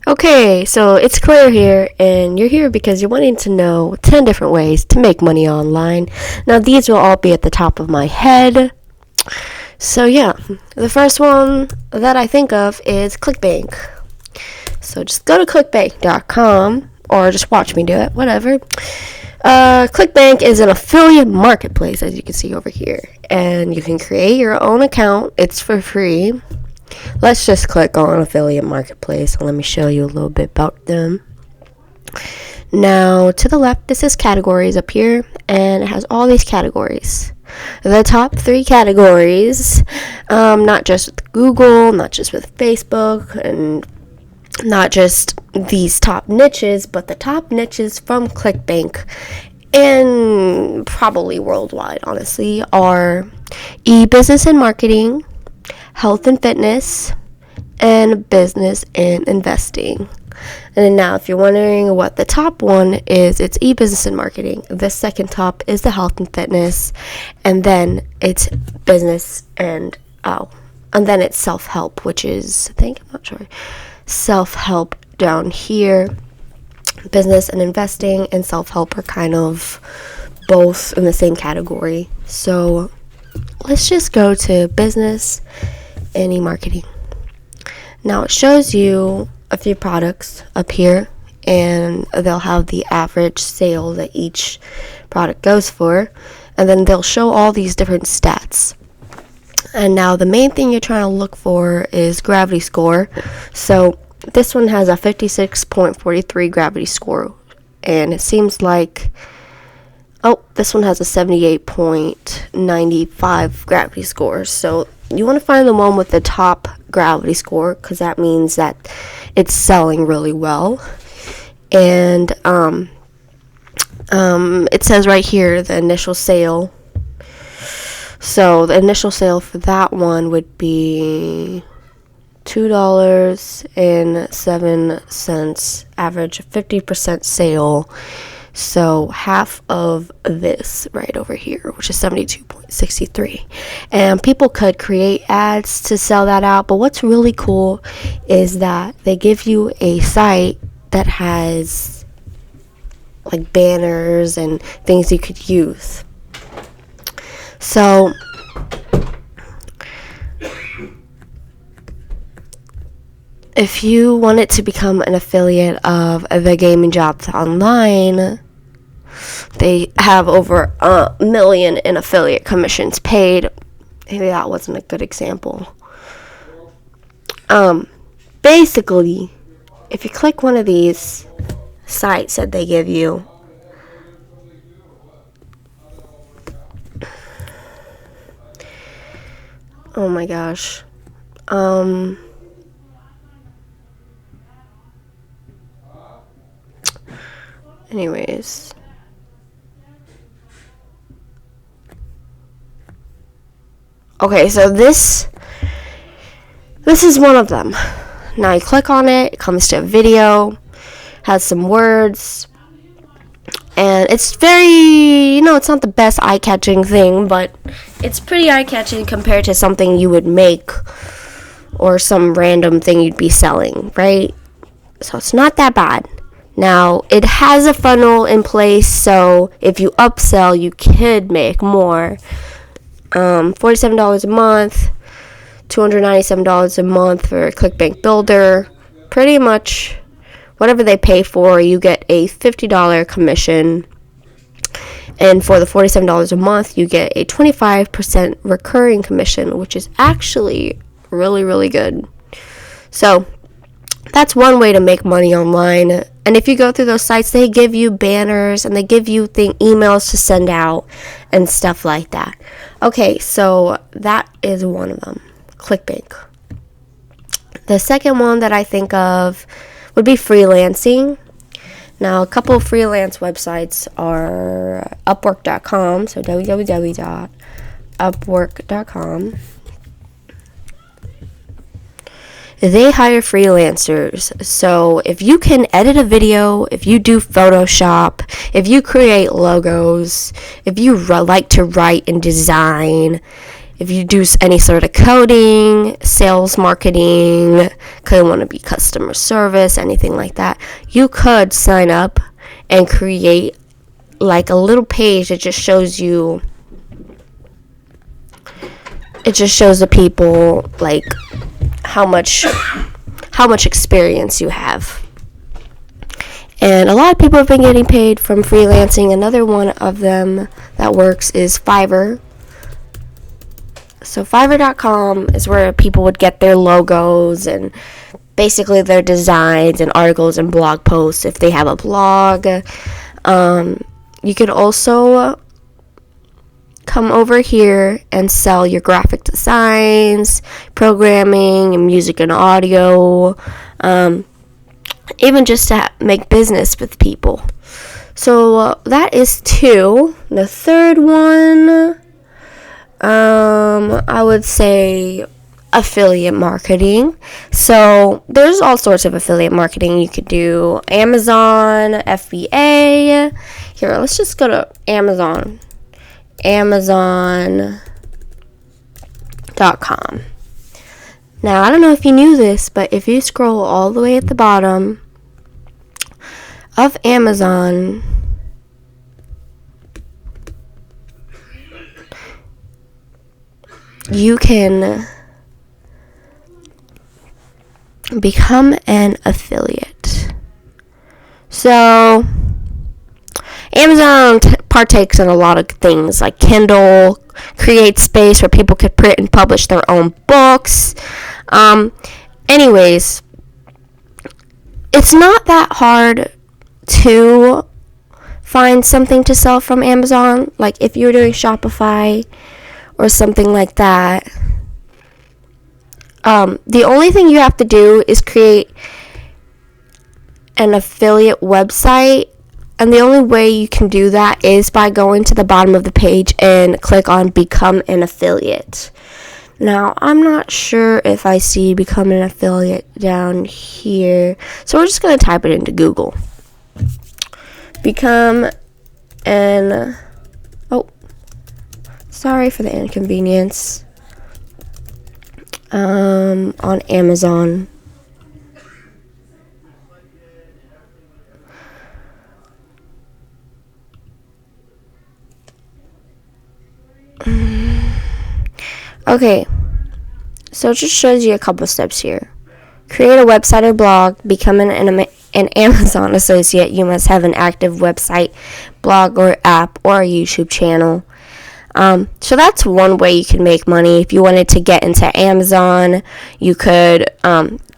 Okay, so it's Claire here, and you're here because you're wanting to know 10 different ways to make money online. Now, these will all be at the top of my head. So, yeah, the first one that I think of is Clickbank. So, just go to clickbank.com or just watch me do it, whatever. Clickbank is an affiliate marketplace, as you can see over here, and you can create your own account. It's for free. Let's just click on affiliate marketplace and let me show you a little bit about them. Now, to the left, this is categories up here, and it has all these categories. The top 3 categories, not just with Google, not just with Facebook, and not just these top niches, but the top niches from Clickbank and probably worldwide, honestly, are e-business and marketing, health and fitness, and business and investing. And now, if you're wondering what the top one is, it's e-business and marketing. The second top is the health and fitness, and then it's business and then it's self-help, which is, I'm not sure, self-help down here. Business and investing and self-help are kind of both in the same category. So let's just go to business and e-marketing. Now it shows you a few products up here, and they'll have the average sale that each product goes for, and then they'll show all these different stats. And now the main thing you're trying to look for is gravity score. So this one has a 56.43 gravity score, and it seems like this one has a 78.95 gravity score. So you want to find the one with the top gravity score, because that means that it's selling really well. And it says right here the initial sale. So the initial sale for that one would be $2.07, average 50% sale. So half of this right over here, which is 72.63. And people could create ads to sell that out. But what's really cool is that they give you a site that has like banners and things you could use. So if you wanted to become an affiliate of the Gaming Jobs Online, they have over 1 million in affiliate commissions paid. Maybe that wasn't a good example. Basically, if you click one of these sites that they give you, oh my gosh, anyways, okay, so this is one of them. Now you click on it, it comes to a video, has some words, and it's very, it's not the best eye-catching thing, but it's pretty eye-catching compared to something you would make or some random thing you'd be selling, right? So it's not that bad. Now, it has a funnel in place, so if you upsell, you could make more. $47 a month, $297 a month for Clickbank Builder. Pretty much whatever they pay for, you get a $50 commission. And for the $47 a month, you get a 25% recurring commission, which is actually really, really good. So that's one way to make money online. And if you go through those sites, they give you banners and they give you emails to send out and stuff like that. Okay, so that is one of them, Clickbank. The second one that I think of would be freelancing. Now, a couple of freelance websites are Upwork.com, so www.upwork.com. They hire freelancers. So if you can edit a video, if you do Photoshop, if you create logos, if you like to write and design, if you do any sort of coding, sales, marketing, could want to be customer service, anything like that, you could sign up and create like a little page that just shows you, it just shows the people like how much experience you have. And a lot of people have been getting paid from freelancing. Another one of them that works is Fiverr. So Fiverr.com is where people would get their logos and basically their designs and articles and blog posts if they have a blog. You could also come over here and sell your graphic designs, programming, and music and audio, even just to make business with people. So that is 2. The third one, I would say affiliate marketing. So there's all sorts of affiliate marketing. You could do Amazon, FBA. Here, let's just go to Amazon. Amazon.com. Now, I don't know if you knew this, but if you scroll all the way at the bottom of Amazon, you can become an affiliate. So Amazon partakes in a lot of things like Kindle, create space where people could print and publish their own books. Anyways, it's not that hard to find something to sell from Amazon. Like if you're doing Shopify or something like that, the only thing you have to do is create an affiliate website. And the only way you can do that is by going to the bottom of the page and click on Become an Affiliate. Now, I'm not sure if I see Become an Affiliate down here. So we're just going to type it into Google. Become an... Oh, sorry for the inconvenience. On Amazon. Okay, so it just shows you a couple steps here. Create a website or blog. Become an Amazon associate. You must have an active website, blog, or app, or a YouTube channel. So that's one way you can make money. If you wanted to get into Amazon, you could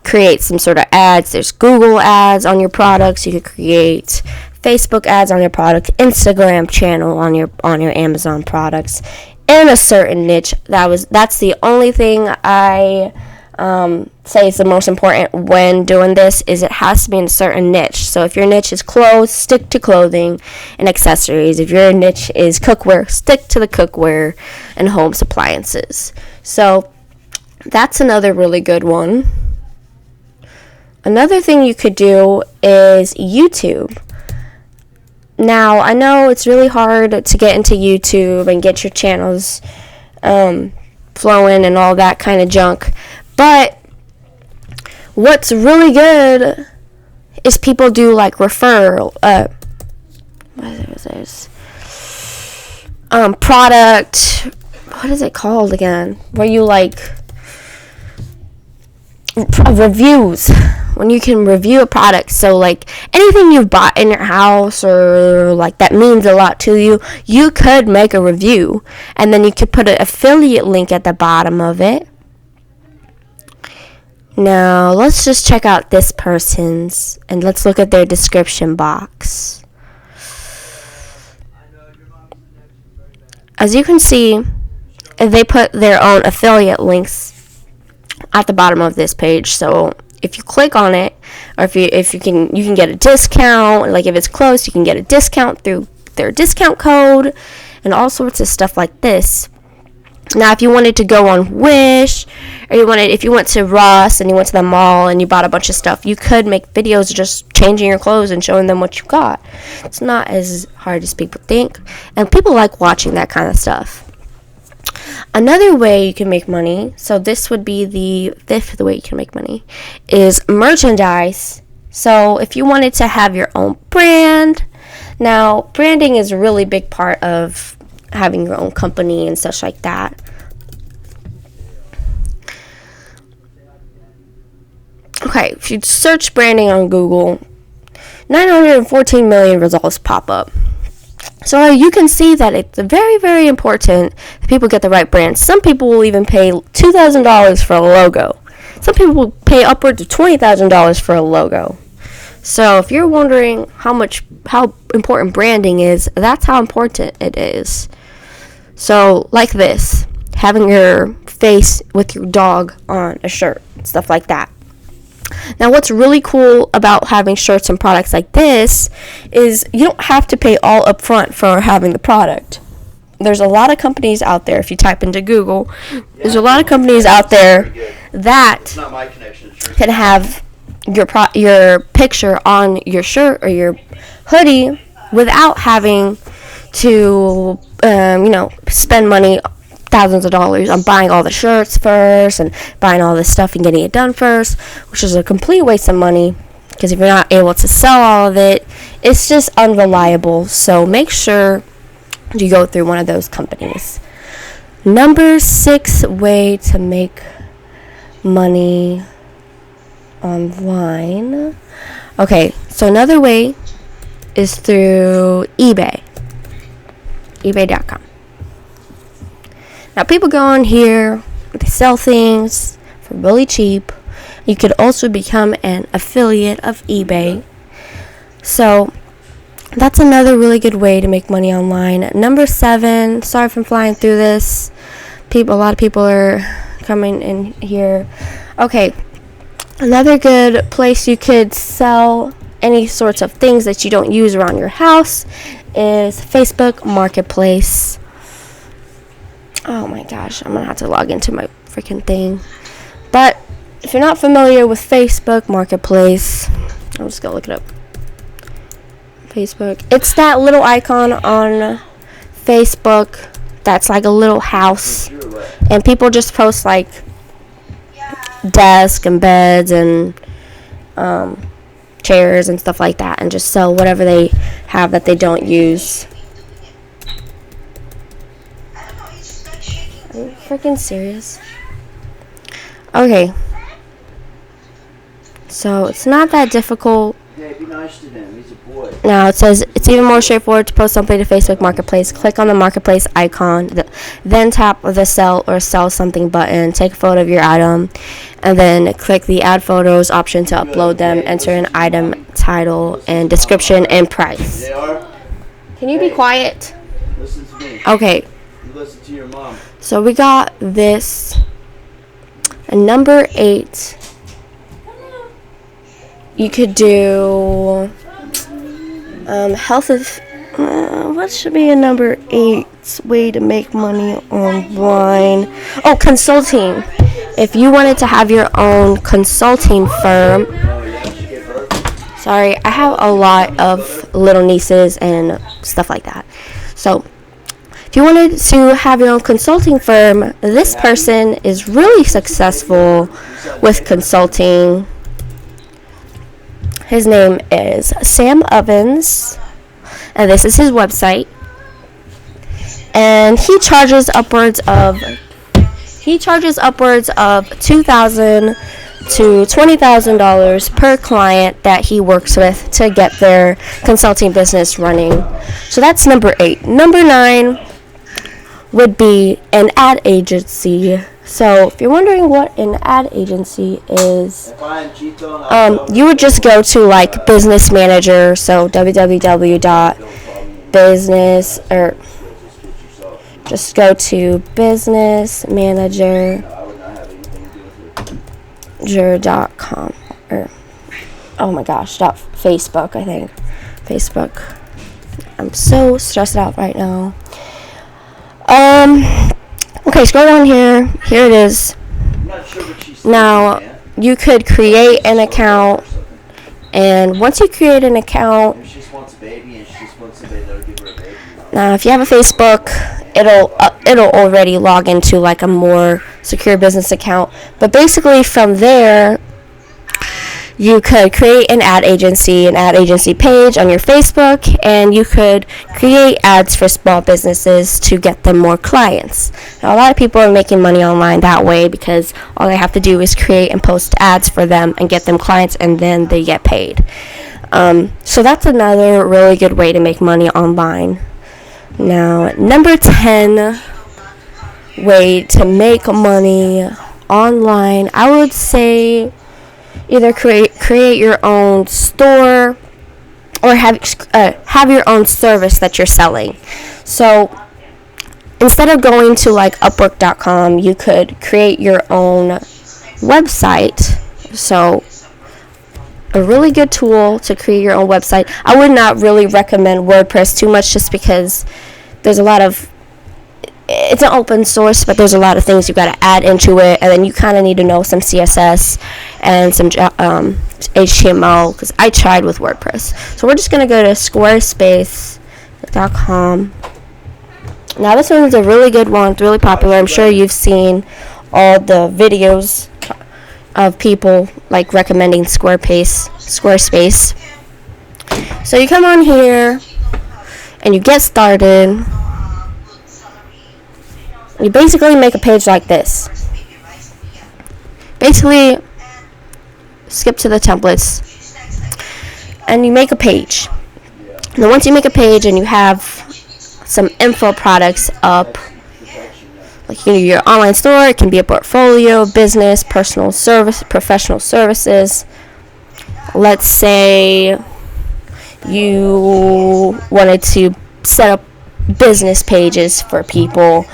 create some sort of ads. There's Google ads on your products. You could create Facebook ads on your product, Instagram channel on your Amazon products. In a certain niche. That's the only thing I say is the most important when doing this, is it has to be in a certain niche. So if your niche is clothes, stick to clothing and accessories. If your niche is cookware, stick to the cookware and home appliances. So that's another really good one. Another thing you could do is YouTube. Now, I know it's really hard to get into YouTube and get your channels flowing and all that kind of junk. But what's really good is people do like referral, product, what is it called again? Where you like reviews. When you can review a product. So like anything you've bought in your house or like that means a lot to you, you could make a review and then you could put an affiliate link at the bottom of it. Now let's just check out this person's and let's look at their description box. As you can see, they put their own affiliate links at the bottom of this page. So if you click on it, or if you can get a discount. Like if it's close, you can get a discount through their discount code and all sorts of stuff like this. Now, if you wanted to go on Wish, or if you went to Ross and you went to the mall and you bought a bunch of stuff, you could make videos just changing your clothes and showing them what you got. It's not as hard as people think, and people like watching that kind of stuff. Another way you can make money, so this would be the fifth way you can make money, is merchandise. So if you wanted to have your own brand, now branding is a really big part of having your own company and such like that. Okay, if you search branding on Google, 914 million results pop up. So you can see that it's very, very important that people get the right brand. Some people will even pay $2,000 for a logo. Some people will pay upwards of $20,000 for a logo. So if you're wondering how important branding is, that's how important it is. So like this, having your face with your dog on a shirt, stuff like that. Now, what's really cool about having shirts and products like this is you don't have to pay all up front for having the product. There's a lot of companies out there, if you type into Google, there's a lot of companies out there that can have your picture on your shirt or your hoodie without having to, spend money, thousands of dollars on buying all the shirts first and buying all this stuff and getting it done first, which is a complete waste of money because if you're not able to sell all of it, it's just unreliable. So make sure you go through one of those companies. Number 6 way to make money online. Okay, so another way is through eBay. eBay.com. Now, people go on here, they sell things for really cheap. You could also become an affiliate of eBay. So, that's another really good way to make money online. Number 7, sorry if I'm flying through this. A lot of people are coming in here. Okay, another good place you could sell any sorts of things that you don't use around your house is Facebook Marketplace. Oh my gosh, I'm going to have to log into my freaking thing. But if you're not familiar with Facebook Marketplace, I'm just going to look it up. Facebook. It's that little icon on Facebook that's like a little house. And people just post like desks and beds and chairs and stuff like that and just sell whatever they have that they don't use. Are you freaking serious? Okay. So it's not that difficult. Yeah, be nice to him. He's a boy. Now it says it's even more straightforward to post something to Facebook Marketplace. Click on the Marketplace icon, then tap the sell or sell something button. Take a photo of your item, and then click the add photos option to upload them. Enter an item title and description and price. Can you be quiet? Listen to me. Okay. You listen to your mom. So we got this. And number 8, you could do health of what should be a number 8 way to make money online? Oh, consulting. If you wanted to have your own consulting firm. Sorry, I have a lot of little nieces and stuff like that. So if you wanted to have your own consulting firm, this person is really successful with consulting. His name is Sam Ovens, and this is his website. And he charges upwards of $2,000 to $20,000 per client that he works with to get their consulting business running. So that's number 8. Number 9 would be an ad agency. So if you're wondering what an ad agency is, you would just go to like Business Manager, so www.business, or just go to businessmanager.com, or oh my gosh, Facebook, I think. Facebook. I'm so stressed out right now. Okay, scroll down here. Here it is. Now, you could create an account, and once you create an account, Now, if you have a Facebook, it'll already log into like a more secure business account. But basically, from there, you could create an ad agency page on your Facebook, and you could create ads for small businesses to get them more clients. Now, a lot of people are making money online that way because all they have to do is create and post ads for them and get them clients, and then they get paid. So that's another really good way to make money online. Now, number 10 way to make money online, I would say either create your own store or have your own service that you're selling. So instead of going to like Upwork.com, you could create your own website. So a really good tool to create your own website. I would not really recommend WordPress too much, just because there's a lot of, it's an open source, but there's a lot of things you got to add into it, and then you kind of need to know some CSS and some HTML, because I tried with WordPress. So we're just going to go to Squarespace.com. Now this one's a really good one. It's really popular. I'm sure you've seen all the videos of people like recommending Squarespace. So you come on here and you get started. You basically make a page like this. Basically, skip to the templates, and you make a page. Now, once you make a page and you have some info products up, like your online store, it can be a portfolio, business, personal service, professional services. Let's say you wanted to set up business pages for people.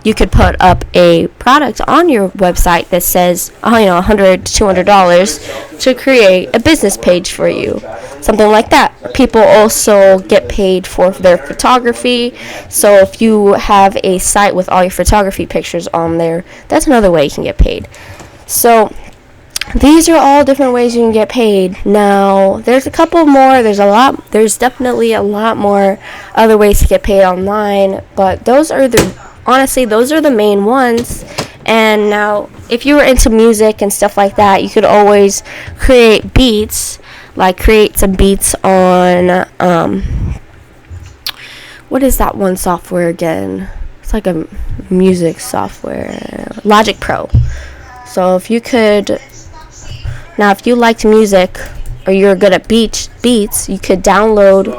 You could put up a product on your website that says, $100 to $200 to create a business page for you. Something like that. People also get paid for their photography. So if you have a site with all your photography pictures on there, that's another way you can get paid. So these are all different ways you can get paid. Now, there's a couple more. There's definitely a lot more other ways to get paid online, but those are the main ones. And now, if you were into music and stuff like that, you could always create beats, like create some beats on, what is that one software again? It's like a music software, Logic Pro. So if you liked music or you're good at beats, you could download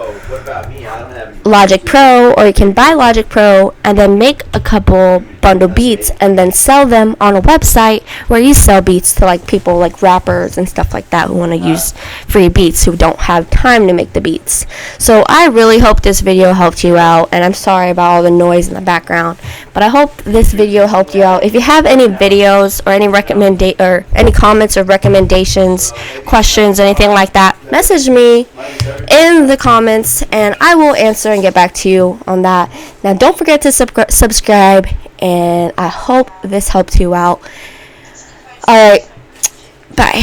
Logic Pro, or you can buy Logic Pro and then make a couple bundle beats and then sell them on a website where you sell beats to like people like rappers and stuff like that who want to use free beats, who don't have time to make the beats. So I really hope this video helped you out, and I'm sorry about all the noise in the background, but I hope this video helped you out. If you have any videos or any any comments or recommendations, questions, anything like that, message me in the comments and I will answer and get back to you on that. Now don't forget to subscribe, and I hope this helped you out. Alright, bye.